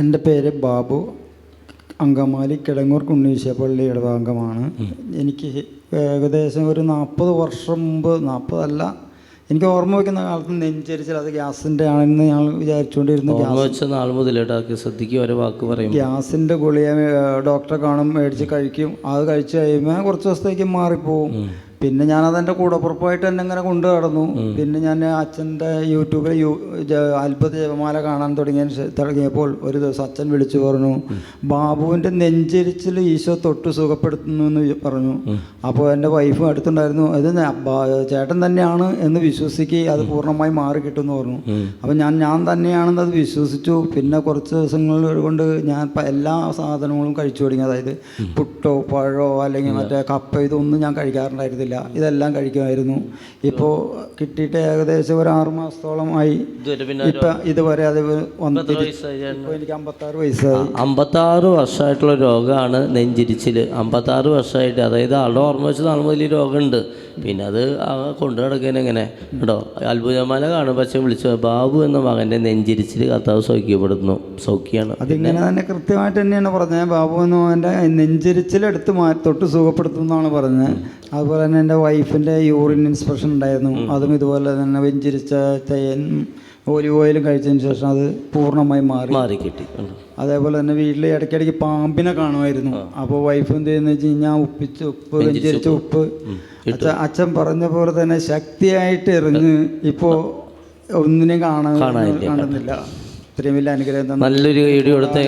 എൻ്റെ പേര് ബാബു. അങ്കമാലി കിടങ്ങൂർ കുന്നീശ്ശപ്പള്ളി ഇടവകമാണ്. എനിക്ക് ഏകദേശം ഒരു 40 വർഷം മുമ്പ്, 40 അല്ല, എനിക്ക് ഓർമ്മ വയ്ക്കുന്ന കാലത്ത് നെഞ്ചരിച്ചിൽ അത് ഗ്യാസിൻ്റെ ആണെന്ന് ഞങ്ങൾ വിചാരിച്ചുകൊണ്ടിരുന്നു. ഗ്യാസിൻ്റെ ഗുളിക ഡോക്ടറെ കാണും, മേടിച്ച് കഴിക്കും. അത് കഴിച്ച് കഴിയുമ്പോൾ കുറച്ച് ദിവസത്തേക്ക് മാറിപ്പോവും. പിന്നെ ഞാനതെൻ്റെ കൂടപ്പുറപ്പായിട്ട് തന്നെ ഇങ്ങനെ കൊണ്ടു നടന്നു. പിന്നെ ഞാൻ അച്ഛൻ്റെ യൂട്യൂബിൽ അത്ഭുത ജപമാല കാണാൻ തുടങ്ങിയപ്പോൾ ഒരു ദിവസം അച്ഛൻ വിളിച്ചു പറഞ്ഞു, ബാബുവിൻ്റെ നെഞ്ചരിച്ചിൽ ഈശോ തൊട്ട് സുഖപ്പെടുത്തുന്നു എന്ന് പറഞ്ഞു. അപ്പോൾ എൻ്റെ വൈഫ് അടുത്തുണ്ടായിരുന്നു. ഇത് ചേട്ടൻ തന്നെയാണ് എന്ന് വിശ്വസിക്കുക, അത് പൂർണ്ണമായി മാറി കിട്ടുമെന്ന് പറഞ്ഞു. അപ്പോൾ ഞാൻ തന്നെയാണെന്ന് അത് വിശ്വസിച്ചു. പിന്നെ കുറച്ച് ദിവസങ്ങൾ കൊണ്ട് ഞാൻ എല്ലാ സാധനങ്ങളും കഴിച്ചു തുടങ്ങി. അതായത് പുട്ടോ പഴമോ അല്ലെങ്കിൽ മറ്റേ കപ്പ ഇതൊന്നും ഞാൻ കഴിക്കാറുണ്ടായിരുന്നില്ല. ഇതെല്ലാം കഴിക്കുമായിരുന്നു. ഇപ്പോൾ കിട്ടിയിട്ട് ഏകദേശം ഒരു 6 മാസത്തോളം ആയി. ഇപ്പം ഇതുവരെ അത് വന്നിട്ട് ഇപ്പോൾ എനിക്ക് 56 വയസ്സായി. 56 വർഷമായിട്ടുള്ള രോഗമാണ് നെഞ്ചിരിച്ചിൽ. 56 വർഷമായിട്ട്, അതായത് ആളുടെ ഓർമ്മ വെച്ച് നാൾ മുതൽ ഈ രോഗമുണ്ട്. പിന്നെ അത് കൊണ്ടു നടക്കാൻ എങ്ങനെ കേട്ടോ. അത്ഭുതമാല കാണുമ്പോൾ അച്ഛൻ വിളിച്ചു, ബാബു എന്ന മകൻ്റെ നെഞ്ചിരിച്ചിൽ കർത്താവ് സൗഖ്യമാണ്. അതിങ്ങനെ തന്നെ കൃത്യമായിട്ട് തന്നെയാണ് പറഞ്ഞത്. ബാബു എന്ന മകൻ്റെ നെഞ്ചിരിച്ചിലെടുത്ത് തൊട്ട് സുഖപ്പെടുത്തും എന്നാണ് പറഞ്ഞത്. അതുപോലെ തന്നെ എൻ്റെ വൈഫിൻ്റെ യൂറിൻ ഇൻസ്പെക്ഷൻ ഉണ്ടായിരുന്നു. അതും ഇതുപോലെ തന്നെ വെഞ്ചിരിച്ച തേൻ ഒലിവ് ഓയിലും കഴിച്ചതിന് ശേഷം അത് പൂർണ്ണമായി മാറി കിട്ടി. അതേപോലെ തന്നെ വീട്ടിൽ ഇടയ്ക്കിടയ്ക്ക് പാമ്പിനെ കാണുമായിരുന്നു. അപ്പോൾ വൈഫ് എന്ത് ചെയ്യുന്നത് വെച്ച് കഴിഞ്ഞാൽ ഉപ്പ് വെഞ്ചരിച്ച ഉപ്പ് അച്ഛൻ പറഞ്ഞ പോലെ തന്നെ ശക്തിയായിട്ട് എറിഞ്ഞ് ഇപ്പോൾ ഒന്നിനെയും കാണുന്നില്ല. ഇത്രയും വലിയ അനുഗ്രഹം. നല്ലൊരു വീഡിയോ എടുത്തേ.